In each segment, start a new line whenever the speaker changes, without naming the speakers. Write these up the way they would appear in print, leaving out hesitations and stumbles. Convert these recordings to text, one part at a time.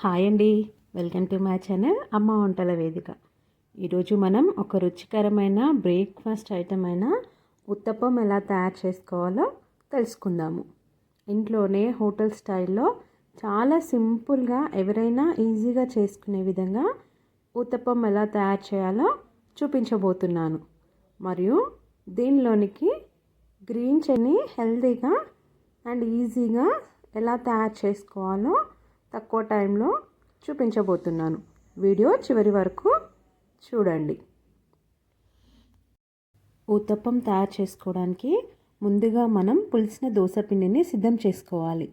Hi అండి, welcome to my channel అమ్మ వంటల వేదిక. ఈరోజు మనం ఒక రుచికరమైన బ్రేక్ఫాస్ట్ ఐటమ్ అయిన ఉత్తప్పం ఎలా తయారు చేసుకోవాలో తెలుసుకుందాము. ఇంట్లోనే హోటల్ స్టైల్లో చాలా సింపుల్గా ఎవరైనా ఈజీగా చేసుకునే విధంగా ఉత్తప్పం ఎలా తయారు చేయాలో చూపించబోతున్నాను. మరియు దీనిలోనికి గ్రీన్ చట్నీ హెల్తీగా అండ్ ఈజీగా ఎలా తయారు చేసుకోవాలో తక్కువ టైంలో చూపించబోతున్నాను. వీడియో చివరి వరకు చూడండి. ఊతప్పం తయారు చేసుకోవడానికి ముందుగా మనం పులిసిన దోశ పిండిని సిద్ధం చేసుకోవాలి.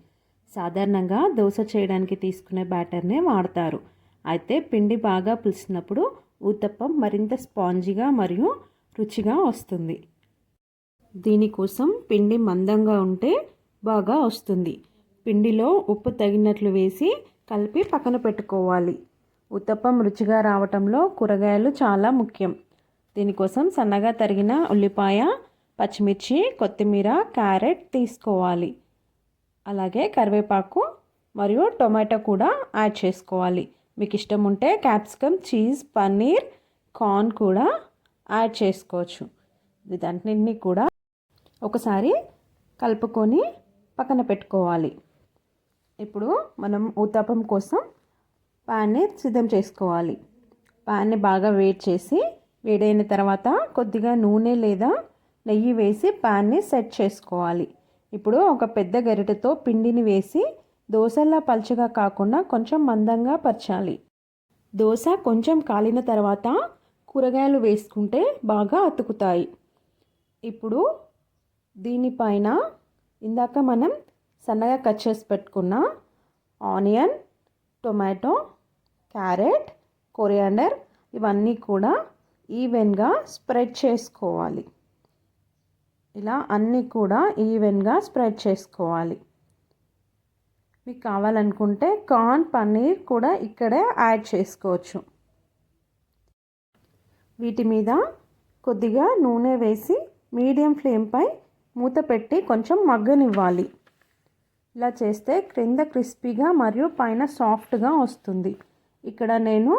సాధారణంగా దోశ చేయడానికి తీసుకునే బ్యాటర్నే వాడతారు. అయితే పిండి బాగా పులిసినప్పుడు ఊతప్పం మరింత స్పాంజీగా మరియు రుచిగా వస్తుంది. దీనికోసం పిండి మందంగా ఉంటే బాగా వస్తుంది. పిండిలో ఉప్పు తగినట్లు వేసి కలిపి పక్కన పెట్టుకోవాలి. ఉత్తప్పం రుచిగా రావటంలో కూరగాయలు చాలా ముఖ్యం. దీనికోసం సన్నగా తరిగిన ఉల్లిపాయ, పచ్చిమిర్చి, కొత్తిమీర, క్యారెట్ తీసుకోవాలి. అలాగే కరివేపాకు మరియు టొమాటో కూడా యాడ్ చేసుకోవాలి. మీకు ఇష్టం ఉంటే క్యాప్సికమ్, చీజ్, పన్నీర్, కార్న్ కూడా యాడ్ చేసుకోవచ్చు. వీటన్నిటిని కూడా ఒకసారి కలుపుకొని పక్కన పెట్టుకోవాలి. ఇప్పుడు మనం ఊతప్పం కోసం ప్యాన్ని సిద్ధం చేసుకోవాలి. ప్యాన్ని బాగా వేడి చేసి వేడైన తర్వాత కొద్దిగా నూనె లేదా నెయ్యి వేసి ప్యాన్ని సెట్ చేసుకోవాలి. ఇప్పుడు ఒక పెద్ద గరిటెతో పిండిని వేసి దోశలా పలుచగా కాకుండా కొంచెం మందంగా పరచాలి. దోశ కొంచెం కాలిన తర్వాత కూరగాయలు వేసుకుంటే బాగా అతుకుతాయి. ఇప్పుడు దీనిపైన ఇందాక మనం సన్నగా కట్ చేసి పెట్టుకున్న ఆనియన్, టొమాటో, క్యారెట్, కొరియాండర్ ఇవన్నీ కూడా ఈవెన్గా స్ప్రెడ్ చేసుకోవాలి. ఇలా అన్నీ కూడా ఈవెన్గా స్ప్రెడ్ చేసుకోవాలి. మీకు కావాలనుకుంటే కార్న్, పన్నీర్ కూడా ఇక్కడే యాడ్ చేసుకోవచ్చు. వీటి మీద కొద్దిగా నూనె వేసి మీడియం ఫ్లేమ్పై మూత పెట్టి కొంచెం మగ్గనివ్వాలి. ఇలా చేస్తే క్రింద క్రిస్పీగా మరియు పైన సాఫ్ట్గా వస్తుంది. ఇక్కడ నేను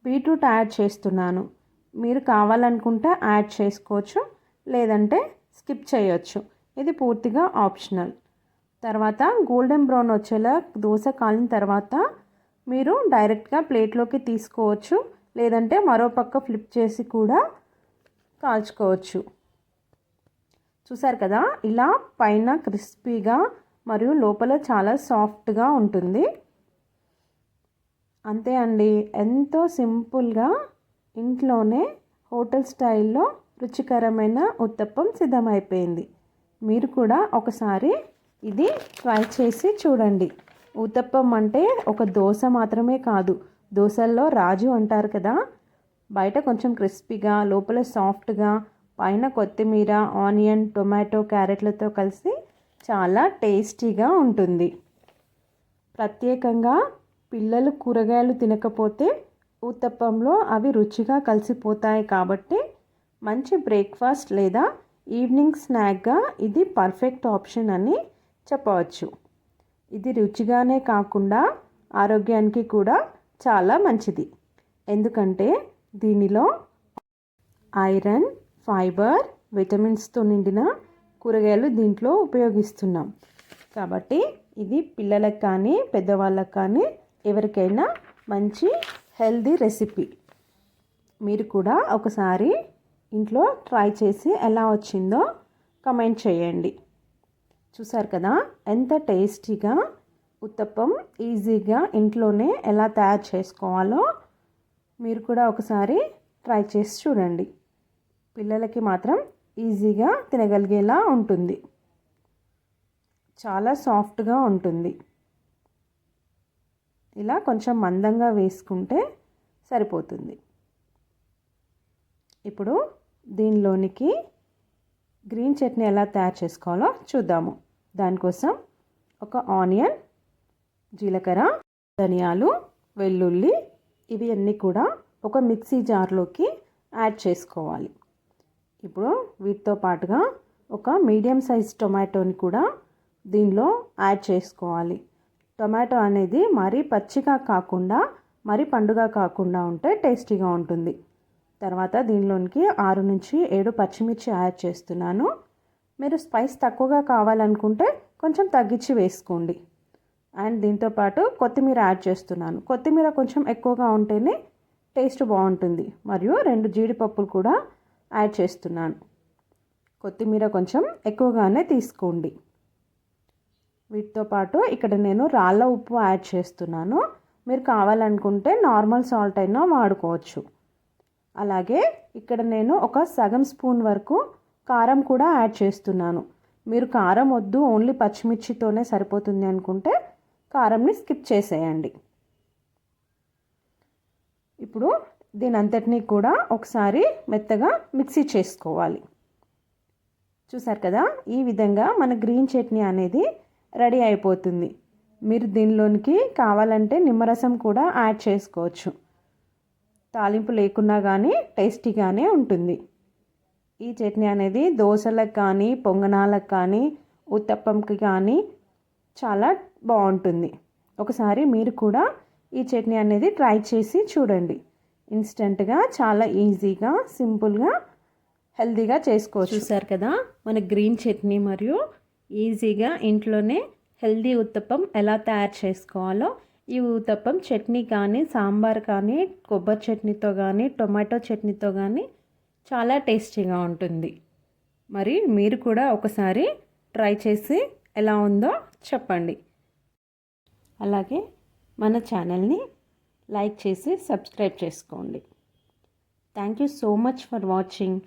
బీట్రూట్ యాడ్ చేస్తున్నాను. మీరు కావాలనుకుంటే యాడ్ చేసుకోవచ్చు, లేదంటే స్కిప్ చేయొచ్చు. ఇది పూర్తిగా ఆప్షనల్. తర్వాత గోల్డెన్ బ్రౌన్ వచ్చేలా దోశ కాలిన తర్వాత మీరు డైరెక్ట్గా ప్లేట్లోకి తీసుకోవచ్చు, లేదంటే మరో పక్క ఫ్లిప్ చేసి కూడా కాల్చుకోవచ్చు. చూసారు కదా, ఇలా పైన క్రిస్పీగా మరియు లోపల చాలా సాఫ్ట్గా ఉంటుంది. అంతే అండి, ఎంతో సింపుల్గా ఇంట్లోనే హోటల్ స్టైల్లో రుచికరమైన ఉత్తప్పం సిద్ధమైపోయింది. మీరు కూడా ఒకసారి ఇది ట్రై చేసి చూడండి. ఉత్తప్పం అంటే ఒక దోశ మాత్రమే కాదు, దోశల్లో రాజు అంటారు కదా. బయట కొంచెం క్రిస్పీగా, లోపల సాఫ్ట్గా, పైన కొత్తిమీర, ఆనియన్, టొమాటో, క్యారెట్లతో కలిసి చాలా టేస్టీగా ఉంటుంది. ప్రత్యేకంగా పిల్లలు కూరగాయలు తినకపోతే ఊతప్పంలో అవి రుచిగా కలిసిపోతాయి. కాబట్టి మంచి బ్రేక్ఫాస్ట్ లేదా ఈవినింగ్ స్నాక్గా ఇది పర్ఫెక్ట్ ఆప్షన్ అని చెప్పవచ్చు. ఇది రుచిగానే కాకుండా ఆరోగ్యానికి కూడా చాలా మంచిది. ఎందుకంటే దీనిలో ఐరన్, ఫైబర్, విటమిన్స్తో నిండిన కూరగాయలు దీంట్లో ఉపయోగిస్తున్నాం. కాబట్టి ఇది పిల్లలకు కానీ పెద్దవాళ్ళకి కానీ ఎవరికైనా మంచి హెల్దీ రెసిపీ. మీరు కూడా ఒకసారి ఇంట్లో ట్రై చేసి ఎలా వచ్చిందో కమెంట్ చేయండి. చూసారు కదా, ఎంత టేస్టీగా ఉత్తప్పం ఈజీగా ఇంట్లోనే ఎలా తయారు చేసుకోవాలో మీరు కూడా ఒకసారి ట్రై చేసి చూడండి. పిల్లలకి మాత్రం ఈజీగా తినగలిగేలా ఉంటుంది. చాలా సాఫ్ట్గా ఉంటుంది. ఇలా కొంచెం మందంగా వేసుకుంటే సరిపోతుంది. ఇప్పుడు దీనిలోనికి గ్రీన్ చట్నీ ఎలా తయారు చేసుకోవాలో చూద్దాము. దానికోసం ఒక ఆనియన్, జీలకర్ర, ధనియాలు, వెల్లుల్లి ఇవి అన్నీ కూడా ఒక మిక్సీ జార్లోకి యాడ్ చేసుకోవాలి. ఇప్పుడు వీటితో పాటుగా ఒక మీడియం సైజ్ టొమాటోని కూడా దీనిలో యాడ్ చేసుకోవాలి. టొమాటో అనేది మరీ పచ్చిగా కాకుండా మరీ పండుగా కాకుండా ఉంటే టేస్టీగా ఉంటుంది. తర్వాత దీనిలోనికి 6 నుంచి 7 పచ్చిమిర్చి యాడ్ చేస్తున్నాను. మీరు స్పైస్ తక్కువగా కావాలనుకుంటే కొంచెం తగ్గించి వేసుకోండి. అండ్ దీంతోపాటు కొత్తిమీర యాడ్ చేస్తున్నాను. కొత్తిమీర కొంచెం ఎక్కువగా ఉంటేనే టేస్ట్ బాగుంటుంది. మరియు 2 జీడిపప్పులు కూడా యాడ్ చేస్తున్నాను. కొత్తిమీర కొంచెం ఎక్కువగానే తీసుకోండి. వీటితో పాటు ఇక్కడ నేను రాళ్ళ ఉప్పు యాడ్ చేస్తున్నాను. మీరు కావాలనుకుంటే నార్మల్ సాల్ట్ అయినా వాడుకోవచ్చు. అలాగే ఇక్కడ నేను ఒక సగం స్పూన్ వరకు కారం కూడా యాడ్ చేస్తున్నాను. మీరు కారం వద్దు, ఓన్లీ పచ్చిమిర్చితోనే సరిపోతుంది అనుకుంటే కారంని స్కిప్ చేసేయండి. ఇప్పుడు దీని అంతటినీ కూడా ఒకసారి మెత్తగా మిక్సీ చేసుకోవాలి. చూసారు కదా, ఈ విధంగా మన గ్రీన్ చట్నీ అనేది రెడీ అయిపోతుంది. మీరు దీనిలోనికి కావాలంటే నిమ్మరసం కూడా యాడ్ చేసుకోవచ్చు. తాలింపు లేకున్నా కానీ టేస్టీగానే ఉంటుంది. ఈ చట్నీ అనేది దోశలకు కానీ, పొంగనాలకు కానీ, ఉత్తప్పంకి కానీ చాలా బాగుంటుంది. ఒకసారి మీరు కూడా ఈ చట్నీ అనేది ట్రై చేసి చూడండి. ఇన్స్టెంట్గా చాలా ఈజీగా, సింపుల్గా, హెల్తీగా చేసుకోవచ్చు. చూసారు కదా, మన గ్రీన్ చట్నీ మరియు ఈజీగా ఇంట్లోనే హెల్తీ ఉత్తప్పం ఎలా తయారు చేసుకోవాలో. ఈ ఉత్తప్పం చట్నీ కానీ, సాంబార్ కానీ, కొబ్బరి చట్నీతో కానీ, టొమాటో చట్నీతో కానీ చాలా టేస్టీగా ఉంటుంది. మరి మీరు కూడా ఒకసారి ట్రై చేసి ఎలా ఉందో చెప్పండి. అలాగే మన ఛానల్ని లైక్ చేసి సబ్స్క్రైబ్ చేసుకోండి. Thank you so much for watching.